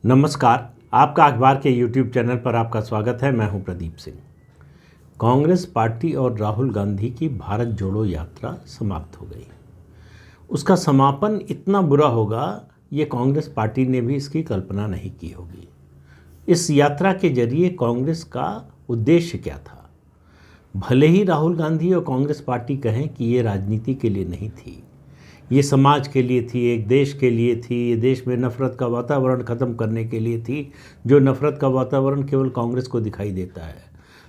नमस्कार। आपका अखबार के YouTube चैनल पर आपका स्वागत है। मैं हूं प्रदीप सिंह। कांग्रेस पार्टी और राहुल गांधी की भारत जोड़ो यात्रा समाप्त हो गई। उसका समापन इतना बुरा होगा ये कांग्रेस पार्टी ने भी इसकी कल्पना नहीं की होगी। इस यात्रा के जरिए कांग्रेस का उद्देश्य क्या था? भले ही राहुल गांधी और कांग्रेस पार्टी कहें कि ये राजनीति के लिए नहीं थी, ये समाज के लिए थी, एक देश के लिए थी, ये देश में नफ़रत का वातावरण ख़त्म करने के लिए थी, जो नफ़रत का वातावरण केवल कांग्रेस को दिखाई देता है,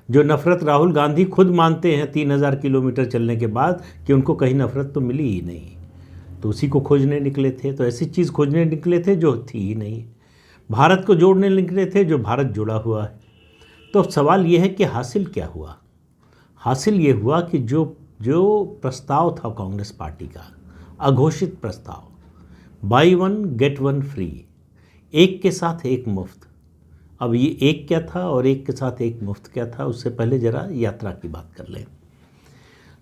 जो नफ़रत राहुल गांधी खुद मानते हैं 3000 किलोमीटर चलने के बाद कि उनको कहीं नफ़रत तो मिली ही नहीं, तो उसी को खोजने निकले थे। तो ऐसी चीज़ खोजने निकले थे जो थी ही नहीं। भारत को जोड़ने निकले थे जो भारत जुड़ा हुआ है। तो सवाल ये है कि हासिल क्या हुआ? हासिल ये हुआ कि जो प्रस्ताव था कांग्रेस पार्टी का, अघोषित प्रस्ताव, by one get one free, एक के साथ एक मुफ्त। अब ये एक क्या था और एक के साथ एक मुफ्त क्या था, उससे पहले ज़रा यात्रा की बात कर लें।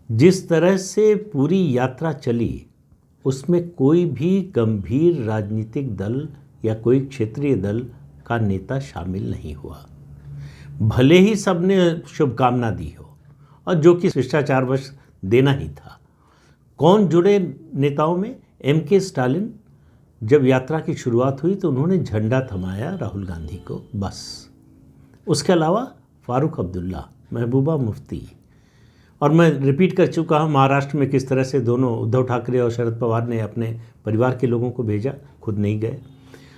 जिस तरह से पूरी यात्रा चली उसमें कोई भी गंभीर राजनीतिक दल या कोई क्षेत्रीय दल का नेता शामिल नहीं हुआ। भले ही सबने शुभकामना दी हो, और जो कि शिष्टाचारवश देना ही था। कौन जुड़े नेताओं में? M.K. स्टालिन। जब यात्रा की शुरुआत हुई तो उन्होंने झंडा थमाया राहुल गांधी को, बस। उसके अलावा फारूक अब्दुल्ला, महबूबा मुफ्ती, और मैं रिपीट कर चुका हूँ महाराष्ट्र में किस तरह से दोनों उद्धव ठाकरे और शरद पवार ने अपने परिवार के लोगों को भेजा, खुद नहीं गए।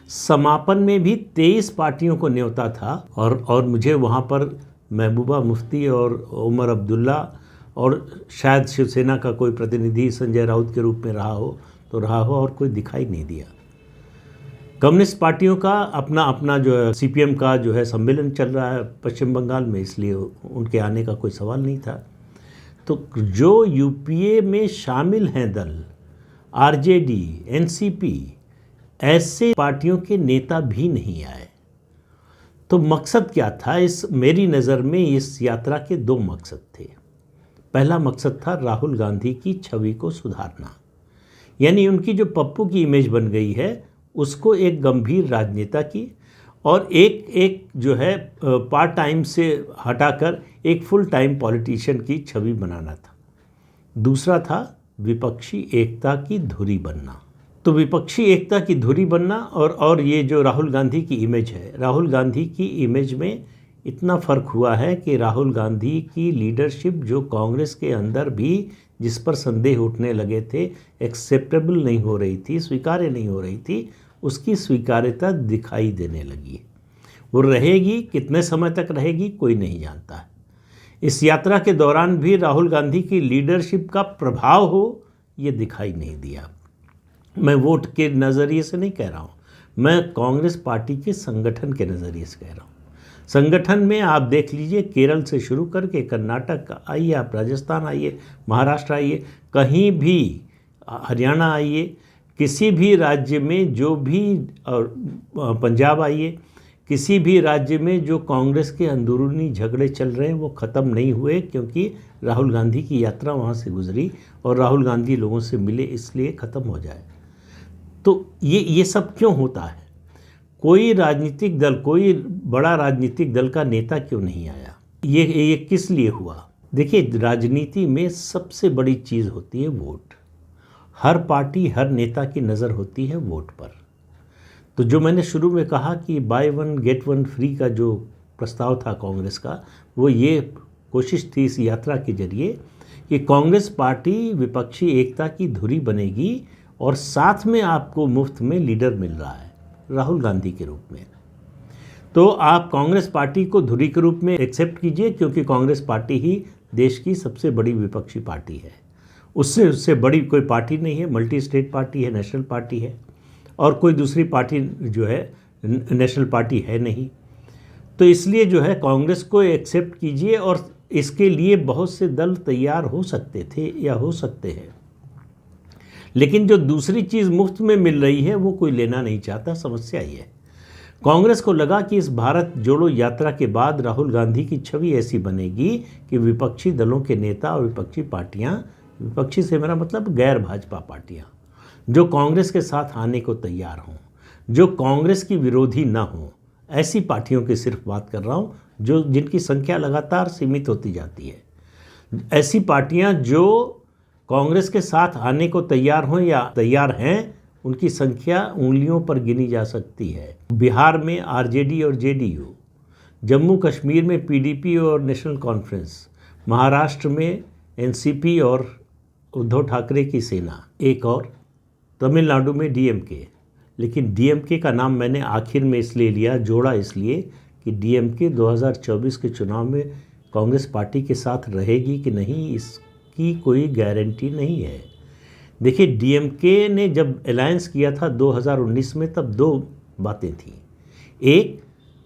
समापन में भी 23 पार्टियों को न्योता था, और मुझे वहाँ पर महबूबा मुफ्ती और उमर अब्दुल्ला और शायद शिवसेना का कोई प्रतिनिधि संजय राउत के रूप में रहा हो तो रहा हो, और कोई दिखाई नहीं दिया। कम्युनिस्ट पार्टियों का अपना अपना जो है, CPM का जो है सम्मेलन चल रहा है पश्चिम बंगाल में, इसलिए उनके आने का कोई सवाल नहीं था। तो जो UPA में शामिल हैं दल, RJD, NCP, ऐसे पार्टियों के नेता भी नहीं आए। तो मकसद क्या था? मेरी नज़र में इस यात्रा के दो मकसद थे। पहला मकसद था राहुल गांधी की छवि को सुधारना, यानी उनकी जो पप्पू की इमेज बन गई है उसको एक गंभीर राजनेता की और एक जो है पार्ट टाइम से हटाकर एक फुल टाइम पॉलिटिशियन की छवि बनाना था। दूसरा था विपक्षी एकता की धुरी बनना। तो विपक्षी एकता की धुरी बनना और ये जो राहुल गांधी की इमेज है, राहुल गांधी की इमेज में इतना फ़र्क हुआ है कि राहुल गांधी की लीडरशिप जो कांग्रेस के अंदर भी जिस पर संदेह उठने लगे थे, एक्सेप्टेबल नहीं हो रही थी, स्वीकार्य नहीं हो रही थी, उसकी स्वीकार्यता दिखाई देने लगी। वो रहेगी, कितने समय तक रहेगी कोई नहीं जानता है। इस यात्रा के दौरान भी राहुल गांधी की लीडरशिप का प्रभाव हो ये दिखाई नहीं दिया। मैं वोट के नज़रिए से नहीं कह रहा हूँ, मैं कांग्रेस पार्टी के संगठन के नज़रिए से कह रहा हूँ। संगठन में आप देख लीजिए, केरल से शुरू करके कर्नाटक आइए, आप राजस्थान आइए, महाराष्ट्र आइए, कहीं भी हरियाणा आइए, किसी भी राज्य में जो भी, और पंजाब आइए, किसी भी राज्य में जो कांग्रेस के अंदरूनी झगड़े चल रहे हैं वो ख़त्म नहीं हुए, क्योंकि राहुल गांधी की यात्रा वहाँ से गुजरी और राहुल गांधी लोगों से मिले, इसलिए ख़त्म हो जाए। तो ये सब क्यों होता है? कोई राजनीतिक दल, कोई बड़ा राजनीतिक दल का नेता क्यों नहीं आया? ये किस लिए हुआ? देखिए, राजनीति में सबसे बड़ी चीज़ होती है वोट। हर पार्टी, हर नेता की नज़र होती है वोट पर। तो जो मैंने शुरू में कहा कि by one get one free का जो प्रस्ताव था कांग्रेस का, वो ये कोशिश थी इस यात्रा के जरिए कि कांग्रेस पार्टी विपक्षी एकता की धुरी बनेगी और साथ में आपको मुफ्त में लीडर मिल रहा है राहुल गांधी के रूप में। तो आप कांग्रेस पार्टी को धुरी के रूप में एक्सेप्ट कीजिए, क्योंकि कांग्रेस पार्टी ही देश की सबसे बड़ी विपक्षी पार्टी है। उससे बड़ी कोई पार्टी नहीं है, मल्टी स्टेट पार्टी है, नेशनल पार्टी है, और कोई दूसरी पार्टी जो है नेशनल पार्टी है नहीं। तो इसलिए जो है कांग्रेस को एक्सेप्ट कीजिए, और इसके लिए बहुत से दल तैयार हो सकते थे या हो सकते हैं, लेकिन जो दूसरी चीज़ मुफ्त में मिल रही है वो कोई लेना नहीं चाहता। समस्या ये है, कांग्रेस को लगा कि इस भारत जोड़ो यात्रा के बाद राहुल गांधी की छवि ऐसी बनेगी कि विपक्षी दलों के नेता और विपक्षी पार्टियां, विपक्षी से मेरा मतलब गैर भाजपा पार्टियां, जो कांग्रेस के साथ आने को तैयार हों, जो कांग्रेस की विरोधी ना हो, ऐसी पार्टियों की सिर्फ बात कर रहा हूँ, जो जिनकी संख्या लगातार सीमित होती जाती है। ऐसी पार्टियां जो कांग्रेस के साथ आने को तैयार हों या तैयार हैं, उनकी संख्या उंगलियों पर गिनी जा सकती है। बिहार में आरजेडी और जेडीयू, जम्मू कश्मीर में पीडीपी और नेशनल कॉन्फ्रेंस, महाराष्ट्र में एनसीपी और उद्धव ठाकरे की सेना, एक और तमिलनाडु में डीएमके। लेकिन डीएमके का नाम मैंने आखिर में इसलिए लिया, जोड़ा इसलिए कि डीएमके 2024 के चुनाव में कांग्रेस पार्टी के साथ रहेगी कि नहीं, इसकी कोई गारंटी नहीं है। देखिए, डीएमके ने जब अलायंस किया था 2019 में, तब दो बातें थीं। एक,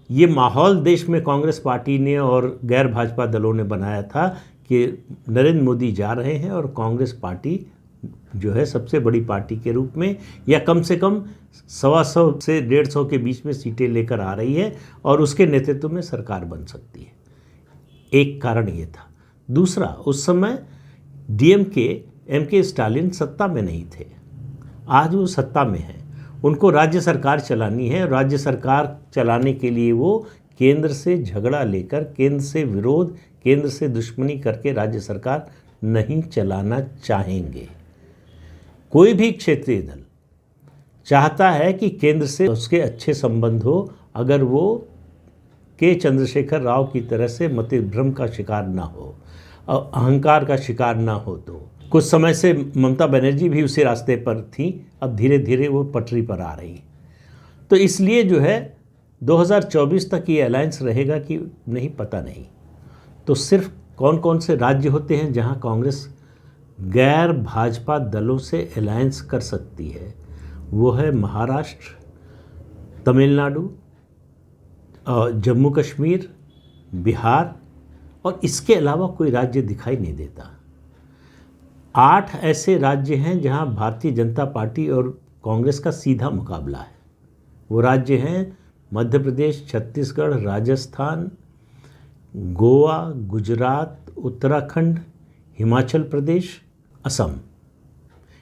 ये माहौल देश में कांग्रेस पार्टी ने और गैर भाजपा दलों ने बनाया था कि नरेंद्र मोदी जा रहे हैं और कांग्रेस पार्टी जो है सबसे बड़ी पार्टी के रूप में, या कम से कम 125 से 150 के बीच में सीटें लेकर आ रही है और उसके नेतृत्व में सरकार बन सकती है। एक कारण ये था। दूसरा, उस समय डीएमके एमके स्टालिन सत्ता में नहीं थे, आज वो सत्ता में हैं। उनको राज्य सरकार चलानी है। राज्य सरकार चलाने के लिए वो केंद्र से झगड़ा लेकर, केंद्र से विरोध, केंद्र से दुश्मनी करके राज्य सरकार नहीं चलाना चाहेंगे। कोई भी क्षेत्रीय दल चाहता है कि केंद्र से उसके अच्छे संबंध हो, अगर वो के चंद्रशेखर राव की तरह से मतिभ्रम का शिकार ना हो, अहंकार का शिकार ना हो। तो कुछ समय से ममता बनर्जी भी उसी रास्ते पर थी, अब धीरे धीरे वो पटरी पर आ रही। तो इसलिए जो है 2024 तक ये अलायंस रहेगा कि नहीं, पता नहीं। तो सिर्फ कौन कौन से राज्य होते हैं जहां कांग्रेस गैर भाजपा दलों से अलायंस कर सकती है? वो है महाराष्ट्र, तमिलनाडु, जम्मू कश्मीर, बिहार, और इसके अलावा कोई राज्य दिखाई नहीं देता। 8 ऐसे राज्य हैं जहां भारतीय जनता पार्टी और कांग्रेस का सीधा मुकाबला है। वो राज्य हैं मध्य प्रदेश, छत्तीसगढ़, राजस्थान, गोवा, गुजरात, उत्तराखंड, हिमाचल प्रदेश, असम।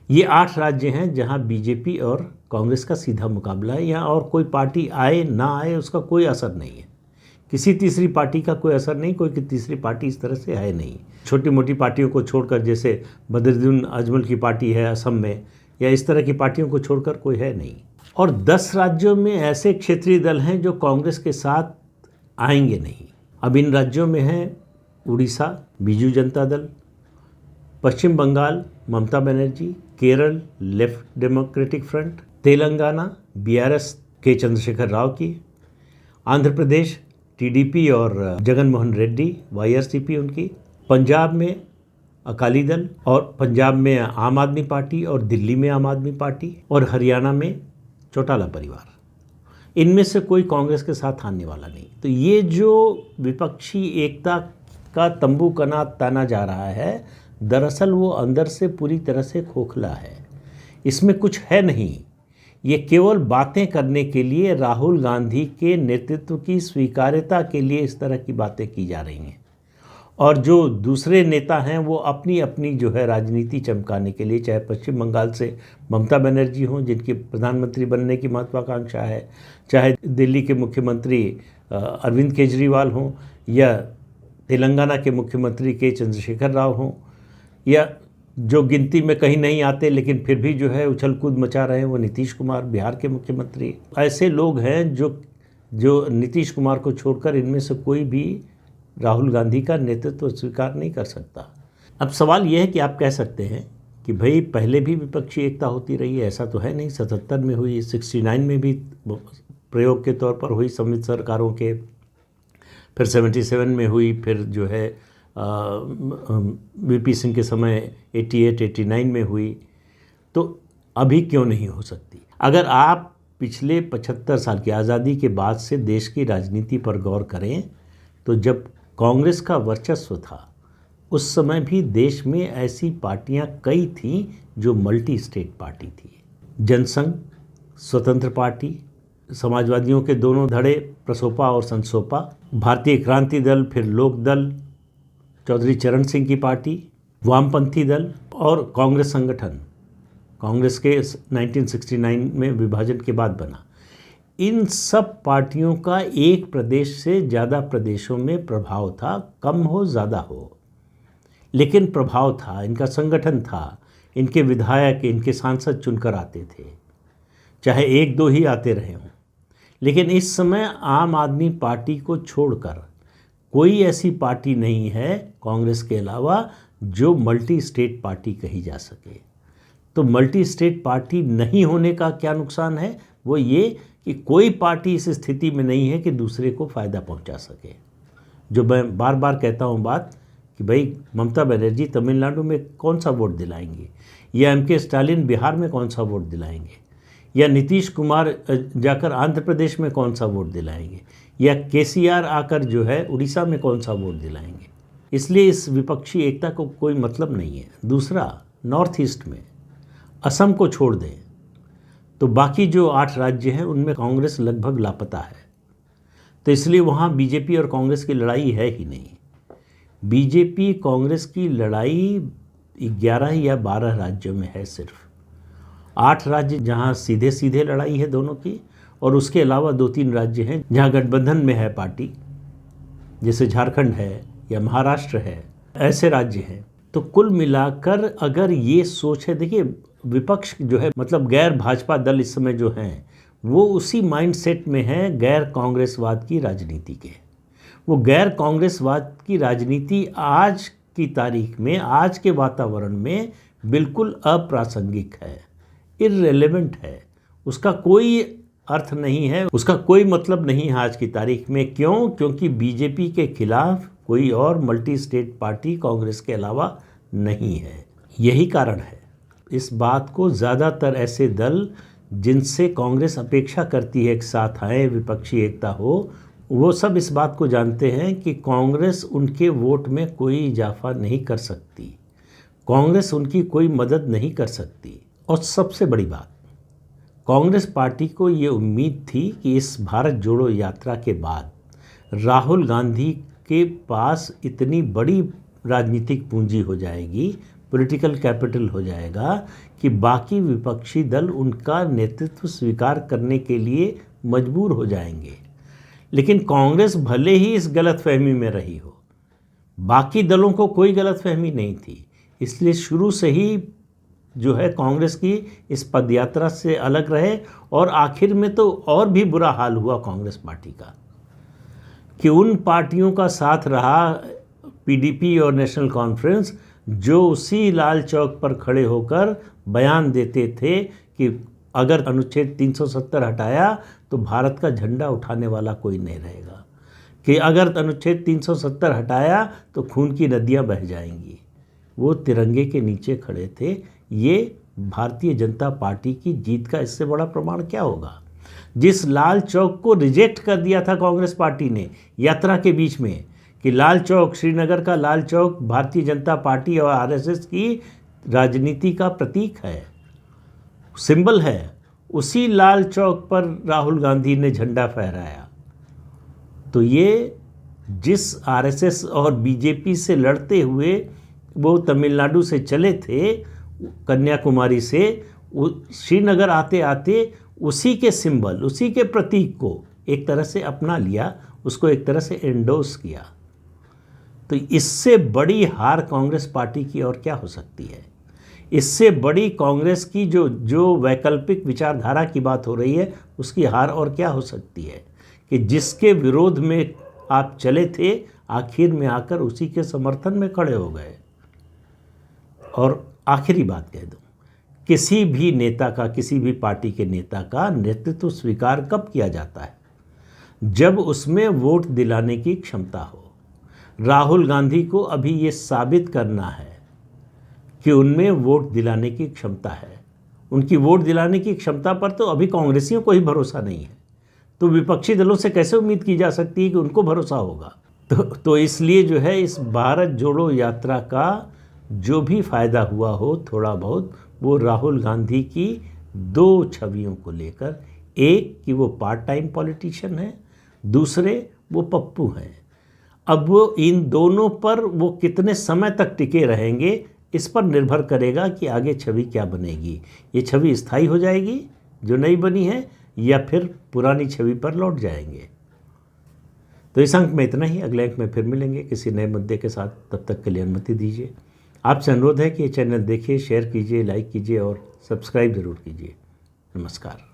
ये 8 राज्य हैं जहां बीजेपी और कांग्रेस का सीधा मुकाबला है। यहाँ और कोई पार्टी आए ना आए उसका कोई असर नहीं है, किसी तीसरी पार्टी का कोई असर नहीं, कोई तीसरी पार्टी इस तरह से आए नहीं। छोटी मोटी पार्टियों को छोड़कर, जैसे बदरुद्दीन अजमल की पार्टी है असम में, या इस तरह की पार्टियों को छोड़कर कोई है नहीं। और 10 राज्यों में ऐसे क्षेत्रीय दल हैं जो कांग्रेस के साथ आएंगे नहीं। अब इन राज्यों में हैं Orissa Biju Janata Dal, Paschim Bangal Mamata Banerjee, Kerala left democratic front, Telangana BRS K Chandrashekar Rao की, आंध्र प्रदेश टीडीपी और जगन मोहन रेड्डी वाईआरसीपी उनकी, पंजाब में अकाली दल और पंजाब में आम आदमी पार्टी और दिल्ली में आम आदमी पार्टी और हरियाणा में चौटाला परिवार। इनमें से कोई कांग्रेस के साथ आने वाला नहीं। तो ये जो विपक्षी एकता का तंबू ताना जा रहा है, दरअसल वो अंदर से पूरी तरह से खोखला है। इसमें कुछ है नहीं। ये केवल बातें करने के लिए, राहुल गांधी के नेतृत्व की स्वीकार्यता के लिए इस तरह की बातें की जा रही हैं। और जो दूसरे नेता हैं वो अपनी अपनी जो है राजनीति चमकाने के लिए, चाहे पश्चिम बंगाल से ममता बनर्जी हों जिनकी प्रधानमंत्री बनने की महत्वाकांक्षा है, चाहे दिल्ली के मुख्यमंत्री अरविंद केजरीवाल हों, या तेलंगाना के मुख्यमंत्री के चंद्रशेखर राव हों, या जो गिनती में कहीं नहीं आते लेकिन फिर भी जो है उछल कूद मचा रहे हैं वो नीतीश कुमार बिहार के मुख्यमंत्री। ऐसे लोग हैं जो नीतीश कुमार को छोड़कर इनमें से कोई भी राहुल गांधी का नेतृत्व स्वीकार नहीं कर सकता। अब सवाल यह है कि आप कह सकते हैं कि भाई पहले भी विपक्षी एकता होती रही है, ऐसा तो है नहीं। 77 में हुई, 69 में भी प्रयोग के तौर पर हुई संयुक्त सरकारों के, फिर 77 में हुई, फिर जो है वीपी सिंह के समय 88-89 में हुई। तो अभी क्यों नहीं हो सकती? अगर आप पिछले 75 साल की आज़ादी के बाद से देश की राजनीति पर गौर करें तो जब कांग्रेस का वर्चस्व था उस समय भी देश में ऐसी पार्टियां कई थीं जो मल्टी स्टेट पार्टी थी। जनसंघ, स्वतंत्र पार्टी, समाजवादियों के दोनों धड़े प्रसोपा और संसोपा, भारतीय क्रांति दल, फिर लोक दल, चौधरी चरण सिंह की पार्टी, वामपंथी दल और कांग्रेस संगठन, कांग्रेस के 1969 में विभाजन के बाद बना। इन सब पार्टियों का एक प्रदेश से ज़्यादा प्रदेशों में प्रभाव था, कम हो ज़्यादा हो, लेकिन प्रभाव था, इनका संगठन था, इनके विधायक, इनके सांसद चुनकर आते थे, चाहे एक दो ही आते रहे हों। लेकिन इस समय आम आदमी पार्टी को छोड़कर कोई ऐसी पार्टी नहीं है कांग्रेस के अलावा जो मल्टी स्टेट पार्टी कही जा सके। तो मल्टी स्टेट पार्टी नहीं होने का क्या नुकसान है? वो ये कि कोई पार्टी इस स्थिति में नहीं है कि दूसरे को फ़ायदा पहुंचा सके। जो मैं बार बार कहता हूं बात कि भाई ममता बनर्जी तमिलनाडु में कौन सा वोट दिलाएंगे, या एम.के. स्टालिन बिहार में कौन सा वोट दिलाएंगे, या नीतीश कुमार जाकर आंध्र प्रदेश में कौन सा वोट दिलाएंगे, या के.सी.आर. आकर जो है उड़ीसा में कौन सा वोट दिलाएंगे। इसलिए इस विपक्षी एकता को कोई मतलब नहीं है। दूसरा, नॉर्थ ईस्ट में असम को छोड़ दें तो बाकी जो 8 राज्य हैं उनमें कांग्रेस लगभग लापता है। तो इसलिए वहाँ बीजेपी और कांग्रेस की लड़ाई है ही नहीं। बीजेपी कांग्रेस की लड़ाई 11 या 12 राज्यों में है सिर्फ। 8 राज्य जहाँ सीधे सीधे लड़ाई है दोनों की, और उसके अलावा 2-3 राज्य हैं जहाँ गठबंधन में है पार्टी, जैसे झारखंड है या महाराष्ट्र है, ऐसे राज्य हैं। तो कुल मिलाकर अगर ये सोच है, देखिए विपक्ष जो है मतलब गैर भाजपा दल इस समय जो हैं वो उसी माइंडसेट में है गैर कांग्रेसवाद की राजनीति के। वो गैर कांग्रेसवाद की राजनीति आज की तारीख में, आज के वातावरण में बिल्कुल अप्रासंगिक है, इररिलेवेंट है, उसका कोई अर्थ नहीं है, उसका कोई मतलब नहीं है आज की तारीख में। क्यों? क्योंकि बीजेपी के खिलाफ कोई और मल्टी स्टेट पार्टी कांग्रेस के अलावा नहीं है। यही कारण है। इस बात को ज़्यादातर ऐसे दल जिनसे कांग्रेस अपेक्षा करती है एक साथ आए, विपक्षी एकता हो, वो सब इस बात को जानते हैं कि कांग्रेस उनके वोट में कोई इजाफा नहीं कर सकती, कांग्रेस उनकी कोई मदद नहीं कर सकती। और सबसे बड़ी बात, कांग्रेस पार्टी को ये उम्मीद थी कि इस भारत जोड़ो यात्रा के बाद राहुल गांधी के पास इतनी बड़ी राजनीतिक पूंजी हो जाएगी, पॉलिटिकल कैपिटल हो जाएगा कि बाकी विपक्षी दल उनका नेतृत्व स्वीकार करने के लिए मजबूर हो जाएंगे। लेकिन कांग्रेस भले ही इस गलतफहमी में रही हो, बाकी दलों को कोई गलतफहमी नहीं थी, इसलिए शुरू से ही जो है कांग्रेस की इस पदयात्रा से अलग रहे। और आखिर में तो और भी बुरा हाल हुआ कांग्रेस पार्टी का कि उन पार्टियों का साथ रहा पीडीपी और नेशनल कॉन्फ्रेंस, जो उसी लाल चौक पर खड़े होकर बयान देते थे कि अगर अनुच्छेद 370 हटाया तो भारत का झंडा उठाने वाला कोई नहीं रहेगा, कि अगर अनुच्छेद 370 हटाया तो खून की नदियां बह जाएंगी। वो तिरंगे के नीचे खड़े थे। ये भारतीय जनता पार्टी की जीत का इससे बड़ा प्रमाण क्या होगा? जिस लाल चौक को रिजेक्ट कर दिया था कांग्रेस पार्टी ने यात्रा के बीच में कि लाल चौक, श्रीनगर का लाल चौक भारतीय जनता पार्टी और आरएसएस की राजनीति का प्रतीक है, सिंबल है, उसी लाल चौक पर राहुल गांधी ने झंडा फहराया। तो ये जिस आरएसएस और बीजेपी से लड़ते हुए वो तमिलनाडु से चले थे, कन्याकुमारी से श्रीनगर आते आते उसी के सिंबल, उसी के प्रतीक को एक तरह से अपना लिया, उसको एक तरह से एंडोर्स किया। तो इससे बड़ी हार कांग्रेस पार्टी की और क्या हो सकती है? इससे बड़ी कांग्रेस की जो वैकल्पिक विचारधारा की बात हो रही है उसकी हार और क्या हो सकती है कि जिसके विरोध में आप चले थे आखिर में आकर उसी के समर्थन में खड़े हो गए। और आखिरी बात कह दूं, किसी भी नेता का, किसी भी पार्टी के नेता का नेतृत्व स्वीकार कब किया जाता है? जब उसमें वोट दिलाने की क्षमता हो। राहुल गांधी को अभी ये साबित करना है कि उनमें वोट दिलाने की क्षमता है। उनकी वोट दिलाने की क्षमता पर तो अभी कांग्रेसियों को ही भरोसा नहीं है, तो विपक्षी दलों से कैसे उम्मीद की जा सकती है कि उनको भरोसा होगा? तो इसलिए जो है इस भारत जोड़ो यात्रा का जो भी फ़ायदा हुआ हो थोड़ा बहुत, वो राहुल गांधी की 2 छवियों को लेकर, एक कि वो पार्ट टाइम पॉलिटिशियन है, दूसरे वो पप्पू हैं। अब वो इन दोनों पर वो कितने समय तक टिके रहेंगे इस पर निर्भर करेगा कि आगे छवि क्या बनेगी। ये छवि स्थायी हो जाएगी जो नई बनी है, या फिर पुरानी छवि पर लौट जाएंगे। तो इस अंक में इतना ही। अगले अंक में फिर मिलेंगे किसी नए मुद्दे के साथ। तब तक के लिए अनुमति दीजिए। आपसे अनुरोध है कि ये चैनल देखिए, शेयर कीजिए, लाइक कीजिए और सब्सक्राइब जरूर कीजिए। नमस्कार।